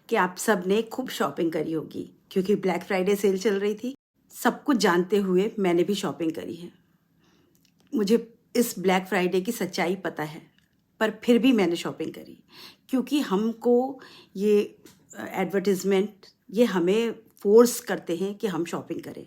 कि आप सब ने खूब शॉपिंग करी होगी क्योंकि ब्लैक फ्राइडे सेल चल रही थी। सब कुछ जानते हुए मैंने भी शॉपिंग करी है। मुझे इस ब्लैक फ्राइडे की सच्चाई पता है, पर फिर भी मैंने शॉपिंग करी क्योंकि हमको ये एडवर्टिजमेंट ये हमें फोर्स करते हैं कि हम शॉपिंग करें।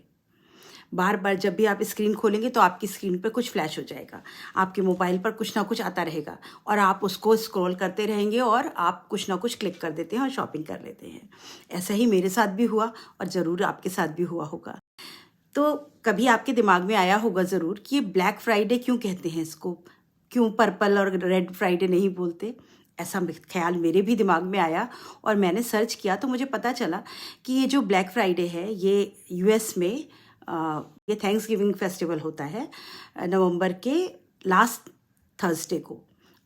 बार बार जब भी आप स्क्रीन खोलेंगे तो आपकी स्क्रीन पर कुछ फ्लैश हो जाएगा, आपके मोबाइल पर कुछ ना कुछ आता रहेगा और आप उसको स्क्रॉल करते रहेंगे और आप कुछ ना कुछ क्लिक कर देते हैं और शॉपिंग कर लेते हैं। ऐसा ही मेरे साथ भी हुआ और ज़रूर आपके साथ भी हुआ होगा। तो कभी आपके दिमाग में आया होगा ज़रूर कि ये ब्लैक फ्राइडे क्यों कहते हैं इसको, क्यों पर्पल और रेड फ्राइडे नहीं बोलते। ऐसा ख्याल मेरे भी दिमाग में आया और मैंने सर्च किया तो मुझे पता चला कि ये जो ब्लैक फ्राइडे है ये यूएस में ये थैंक्स गिविंग फेस्टिवल होता है नवंबर के लास्ट थर्सडे को,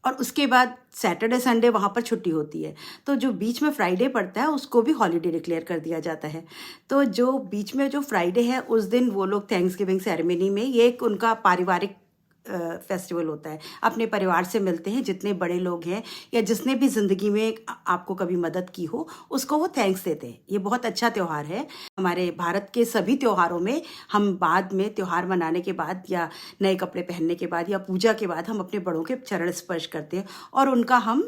और उसके बाद सैटरडे संडे वहाँ पर छुट्टी होती है। तो जो बीच में फ्राइडे पड़ता है उसको भी हॉलीडे डिक्लेयर कर दिया जाता है। तो जो बीच में जो फ्राइडे है उस दिन वो लोग थैंक्स गिविंग सेरेमनी में, ये एक उनका पारिवारिक फेस्टिवल होता है। अपने परिवार से मिलते हैं, जितने बड़े लोग हैं या जिसने भी ज़िंदगी में आपको कभी मदद की हो उसको वो थैंक्स देते हैं। ये बहुत अच्छा त्यौहार है। हमारे भारत के सभी त्योहारों में हम बाद में त्यौहार मनाने के बाद या नए कपड़े पहनने के बाद या पूजा के बाद हम अपने बड़ों के चरण स्पर्श करते हैं और उनका हम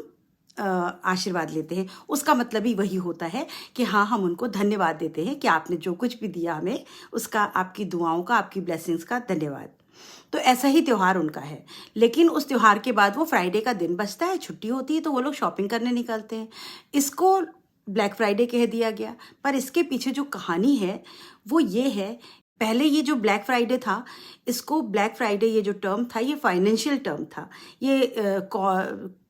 आशीर्वाद लेते हैं। उसका मतलब ही वही होता है कि हाँ, हम उनको धन्यवाद देते हैं कि आपने जो कुछ भी दिया हमें उसका, आपकी दुआओं का, आपकी ब्लेसिंग्स का धन्यवाद। तो ऐसा ही त्यौहार उनका है। लेकिन उस त्यौहार के बाद वो फ्राइडे का दिन बचता है, छुट्टी होती है, तो वो लोग शॉपिंग करने निकलते हैं। इसको ब्लैक फ्राइडे कह दिया गया, पर इसके पीछे जो कहानी है वो ये है। पहले ये जो ब्लैक फ्राइडे था, इसको ब्लैक फ्राइडे ये जो टर्म था ये फाइनेंशियल टर्म था, ये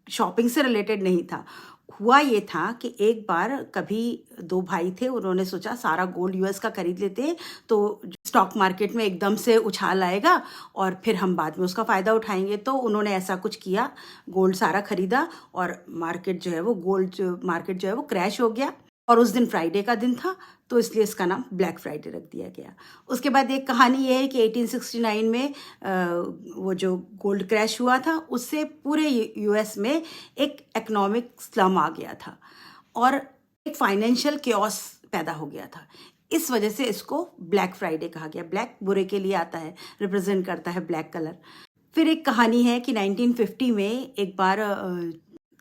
शॉपिंग से रिलेटेड नहीं था। हुआ ये था कि एक बार कभी दो भाई थे, उन्होंने सोचा सारा गोल्ड यूएस का खरीद लेते हैं तो स्टॉक मार्केट में एकदम से उछाल आएगा और फिर हम बाद में उसका फ़ायदा उठाएंगे। तो उन्होंने ऐसा कुछ किया, गोल्ड सारा खरीदा और मार्केट जो है वो मार्केट जो है वो क्रैश हो गया। और उस दिन फ्राइडे का दिन था तो इसलिए इसका नाम ब्लैक फ्राइडे रख दिया गया। उसके बाद एक कहानी ये है कि 1869 में वो जो गोल्ड क्रैश हुआ था उससे पूरे यूएस में एक इकोनॉमिक स्लम आ गया था और एक फाइनेंशियल केओस पैदा हो गया था। इस वजह से इसको ब्लैक फ्राइडे कहा गया। ब्लैक बुरे के लिए आता है, रिप्रेजेंट करता है ब्लैक कलर। फिर एक कहानी है कि 1950 में एक बार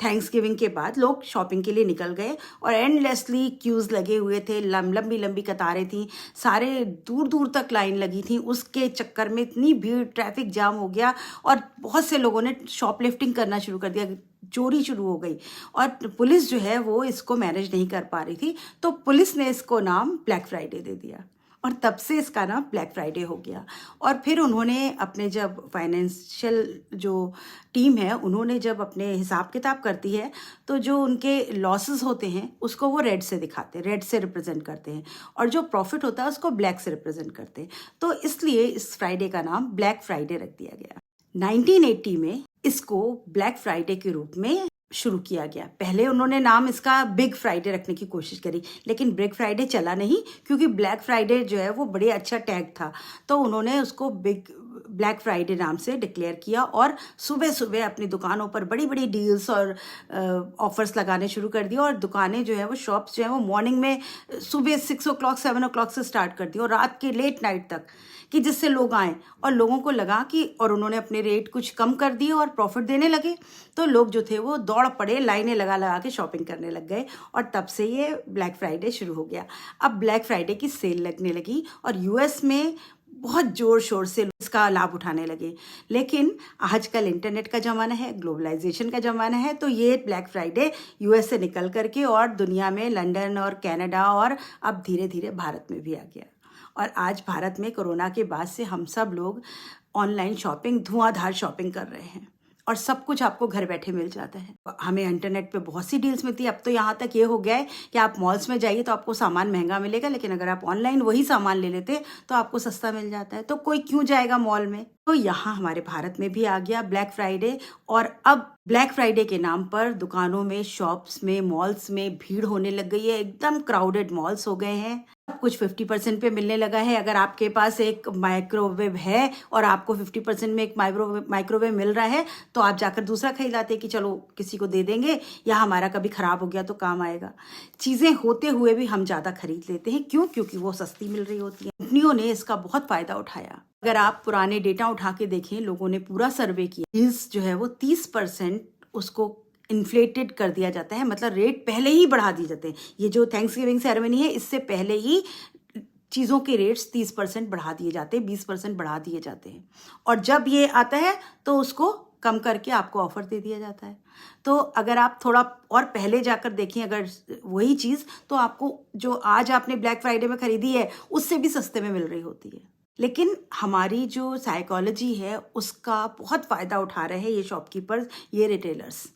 थैंक्स गिविंग के बाद लोग शॉपिंग के लिए निकल गए और एंडलेसली क्यूज़ लगे हुए थे, लंबी लंबी कतारें थी, सारे दूर दूर तक लाइन लगी थी। उसके चक्कर में इतनी भीड़, ट्रैफिक जाम हो गया और बहुत से लोगों ने शॉपलिफ्टिंग करना शुरू कर दिया, चोरी शुरू हो गई और पुलिस जो है वो इसको मैनेज नहीं कर पा रही थी। तो पुलिस ने इसको नाम ब्लैक फ्राइडे दे दिया और तब से इसका नाम ब्लैक फ्राइडे हो गया। और फिर उन्होंने अपने, जब फाइनेंशियल जो टीम है उन्होंने जब अपने हिसाब किताब करती है तो जो उनके लॉसेस होते हैं उसको वो रेड से दिखाते हैं, रेड से रिप्रेजेंट करते हैं, और जो प्रॉफिट होता है उसको ब्लैक से रिप्रेजेंट करते हैं। तो इसलिए इस फ्राइडे का नाम ब्लैक फ्राइडे रख दिया गया। 1980 में इसको ब्लैक फ्राइडे के रूप में शुरू किया गया। पहले उन्होंने नाम इसका बिग फ्राइडे रखने की कोशिश करी, लेकिन बिग फ्राइडे चला नहीं क्योंकि ब्लैक फ्राइडे जो है वो बड़े अच्छा टैग था। तो उन्होंने उसको ब्लैक फ्राइडे नाम से डिक्लेयर किया और सुबह सुबह अपनी दुकानों पर बड़ी बड़ी डील्स और ऑफर्स लगाने शुरू कर दिए। और दुकानें जो है वो, शॉप्स जो है वो मॉर्निंग में सुबह 6 o'clock 7 o'clock से स्टार्ट कर दी और रात के लेट नाइट तक, कि जिससे लोग आएँ। और लोगों को लगा कि, और उन्होंने अपने रेट कुछ कम कर दिए और प्रॉफिट देने लगे, तो लोग जो थे वो दौड़ पड़े, लाइनें लगा लगा के शॉपिंग करने लग गए और तब से ये ब्लैक फ्राइडे शुरू हो गया। अब ब्लैक फ्राइडे की सेल लगने लगी और यूएस में बहुत जोर शोर से इसका लाभ उठाने लगे। लेकिन आजकल इंटरनेट का ज़माना है, ग्लोबलाइजेशन का ज़माना है, तो ये ब्लैक फ्राइडे यूएस से निकल करके और दुनिया में लंदन और कनाडा और अब धीरे धीरे भारत में भी आ गया। और आज भारत में कोरोना के बाद से हम सब लोग ऑनलाइन शॉपिंग, धुआंधार शॉपिंग कर रहे हैं और सब कुछ आपको घर बैठे मिल जाता है। हमें इंटरनेट पे बहुत सी डील्स मिलती है। अब तो यहाँ तक ये हो गया है कि आप मॉल्स में जाइए तो आपको सामान महंगा मिलेगा, लेकिन अगर आप ऑनलाइन वही सामान ले लेते तो आपको सस्ता मिल जाता है। तो कोई क्यों जाएगा मॉल में? तो यहाँ हमारे भारत में भी आ गया ब्लैक फ्राइडे और अब ब्लैक फ्राइडे के नाम पर दुकानों में, शॉप्स में, मॉल्स में भीड़ होने लग गई है। एकदम क्राउडेड मॉल्स हो गए हैं। कुछ 50% पे मिलने लगा है। अगर आपके पास एक माइक्रोवेव है और आपको 50% में एक माइक्रोवेव मिल रहा है, तो आप जाकर दूसरा खरीदाते कि चलो किसी को दे देंगे या हमारा कभी ख़राब हो गया तो काम आएगा। चीज़ें होते हुए भी हम ज़्यादा खरीद लेते हैं। क्यों? क्योंकि वो सस्ती मिल रही होती है। कंपनियों ने इसका बहुत फ़ायदा उठाया। अगर आप पुराने डेटा उठा के देखें, लोगों ने पूरा सर्वे किया, डील्स जो है वो 30% उसको इन्फ्लेटेड कर दिया जाता है, मतलब रेट पहले ही बढ़ा दिए जाते हैं। ये जो थैंक्सगिविंग सेरेमनी है, इससे पहले ही चीज़ों के रेट्स 30% बढ़ा दिए जाते हैं, 20% बढ़ा दिए जाते हैं। और जब ये आता है तो उसको कम करके आपको ऑफर दे दिया जाता है। तो अगर आप थोड़ा और पहले जाकर देखें अगर वही चीज़, तो आपको जो आज आपने ब्लैक फ्राइडे में खरीदी है उससे भी सस्ते में मिल रही होती है। लेकिन हमारी जो साइकोलॉजी है उसका बहुत फ़ायदा उठा रहे हैं ये शॉपकीपर्स, ये रिटेलर्स।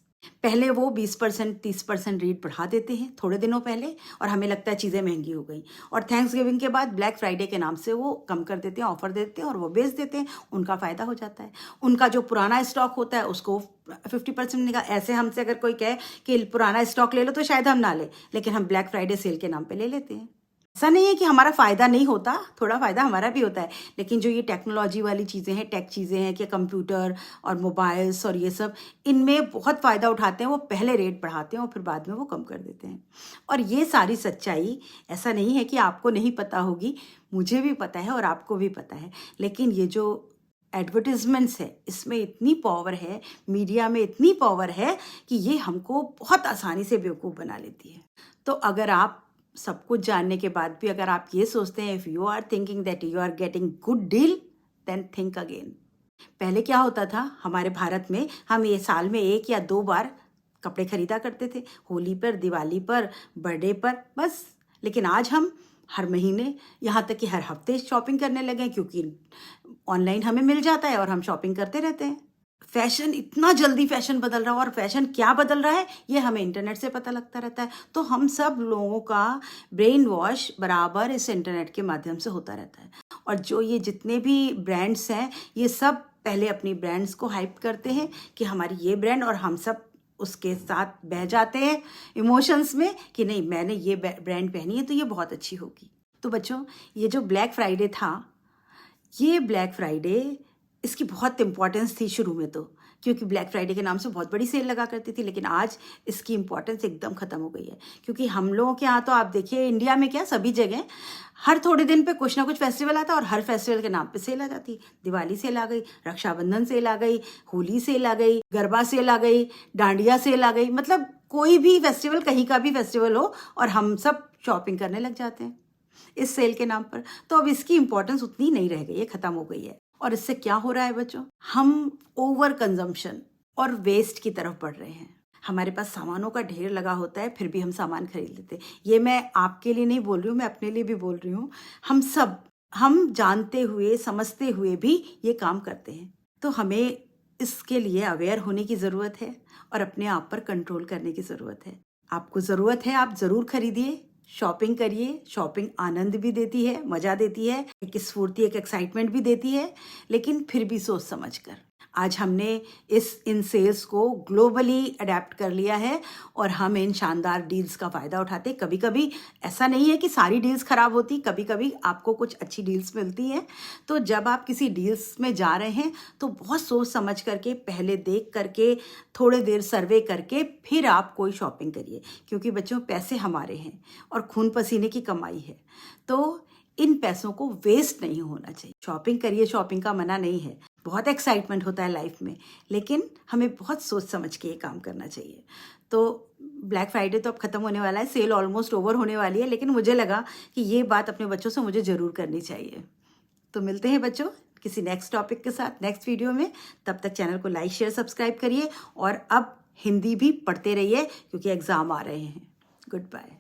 पहले वो 20% 30% रेट बढ़ा देते हैं थोड़े दिनों पहले, और हमें लगता है चीज़ें महंगी हो गई, और थैंक्सगिविंग के बाद ब्लैक फ्राइडे के नाम से वो कम कर देते हैं, ऑफर देते हैं और वो बेच देते हैं। उनका फ़ायदा हो जाता है। उनका जो पुराना स्टॉक होता है उसको 50% निकाल। ऐसे हमसे अगर कोई कहे कि पुराना स्टॉक ले लो तो शायद हम ना लें, लेकिन हम ब्लैक फ्राइडे सेल के नाम पर ले लेते हैं। ऐसा नहीं है कि हमारा फ़ायदा नहीं होता, थोड़ा फ़ायदा हमारा भी होता है, लेकिन जो ये टेक्नोलॉजी वाली चीज़ें हैं, टेक चीज़ें हैं कि कंप्यूटर और मोबाइल्स और ये सब, इनमें बहुत फ़ायदा उठाते हैं। वो पहले रेट बढ़ाते हैं और फिर बाद में वो कम कर देते हैं। और ये सारी सच्चाई ऐसा नहीं है कि आपको नहीं पता होगी, मुझे भी पता है और आपको भी पता है। लेकिन ये जो एडवर्टिजमेंट्स है, इसमें इतनी पावर है, मीडिया में इतनी पावर है कि ये हमको बहुत आसानी से बेवकूफ़ बना लेती है। तो अगर आप सब कुछ जानने के बाद भी अगर आप ये सोचते हैं, if you are thinking that you are getting good deal, then think again. पहले क्या होता था हमारे भारत में, हम ये साल में 1 या 2 बार कपड़े खरीदा करते थे, होली पर, दिवाली पर, बर्थडे पर, बस। लेकिन आज हम हर महीने, यहाँ तक कि हर हफ्ते शॉपिंग करने लगे, क्योंकि ऑनलाइन हमें मिल जाता है और हम शॉपिंग करते रहते हैं। फैशन, इतना जल्दी फैशन बदल रहा है, और फैशन क्या बदल रहा है ये हमें इंटरनेट से पता लगता रहता है। तो हम सब लोगों का ब्रेन वॉश बराबर इस इंटरनेट के माध्यम से होता रहता है। और जो ये जितने भी ब्रांड्स हैं, ये सब पहले अपनी ब्रांड्स को हाइप करते हैं कि हमारी ये ब्रांड, और हम सब उसके साथ बह जाते हैं इमोशंस में कि नहीं, मैंने ये ब्रांड पहनी है तो ये बहुत अच्छी होगी। तो बच्चों, ये जो ब्लैक फ्राइडे था, ये ब्लैक फ्राइडे, इसकी बहुत इम्पोर्टेंस थी शुरू में, तो क्योंकि ब्लैक फ्राइडे के नाम से बहुत बड़ी सेल लगा करती थी। लेकिन आज इसकी इम्पोर्टेंस एकदम ख़त्म हो गई है, क्योंकि हम लोगों के यहाँ तो आप देखिए, इंडिया में क्या, सभी जगह हर थोड़े दिन पे कुछ ना कुछ फेस्टिवल आता है, और हर फेस्टिवल के नाम पे सेल आ जाती। दिवाली सेल आ गई, रक्षाबंधन सेल आ गई, होली सेल आ गई, गरबा सेल आ गई, डांडिया सेल आ गई, मतलब कोई भी फेस्टिवल, कहीं का भी फेस्टिवल हो, और हम सब शॉपिंग करने लग जाते हैं इस सेल के नाम पर। तो अब इसकी इम्पोर्टेंस उतनी नहीं रह गई है, ख़त्म हो गई है। और इससे क्या हो रहा है बच्चों, हम ओवर कंजम्पशन और वेस्ट की तरफ बढ़ रहे हैं। हमारे पास सामानों का ढेर लगा होता है, फिर भी हम सामान खरीद लेते हैं। ये मैं आपके लिए नहीं बोल रही हूँ, मैं अपने लिए भी बोल रही हूँ। हम जानते हुए समझते हुए भी ये काम करते हैं। तो हमें इसके लिए अवेयर होने की ज़रूरत है और अपने आप पर कंट्रोल करने की ज़रूरत है। आपको ज़रूरत है, आप ज़रूर खरीदिए, शॉपिंग करिए। शॉपिंग आनंद भी देती है, मज़ा देती है, एक स्फूर्ति, एक एक्साइटमेंट भी देती है, लेकिन फिर भी सोच समझ कर। आज हमने इन सेल्स को ग्लोबली अडेप्ट कर लिया है और हम इन शानदार डील्स का फ़ायदा उठाते। कभी कभी ऐसा नहीं है कि सारी डील्स ख़राब होती, कभी कभी आपको कुछ अच्छी डील्स मिलती हैं। तो जब आप किसी डील्स में जा रहे हैं तो बहुत सोच समझ करके, पहले देख करके, थोड़े देर सर्वे करके फिर आप कोई शॉपिंग करिए, क्योंकि बच्चों, पैसे हमारे हैं और खून पसीने की कमाई है, तो इन पैसों को वेस्ट नहीं होना चाहिए। शॉपिंग करिए, शॉपिंग का मना नहीं है, बहुत एक्साइटमेंट होता है लाइफ में, लेकिन हमें बहुत सोच समझ के ये काम करना चाहिए। तो ब्लैक फ्राइडे तो अब ख़त्म होने वाला है, सेल ऑलमोस्ट ओवर होने वाली है, लेकिन मुझे लगा कि ये बात अपने बच्चों से मुझे ज़रूर करनी चाहिए। तो मिलते हैं बच्चों किसी नेक्स्ट टॉपिक के साथ नेक्स्ट वीडियो में। तब तक चैनल को लाइक, शेयर, सब्सक्राइब करिए, और अब हिंदी भी पढ़ते रहिए क्योंकि एग्ज़ाम आ रहे हैं। Good bye.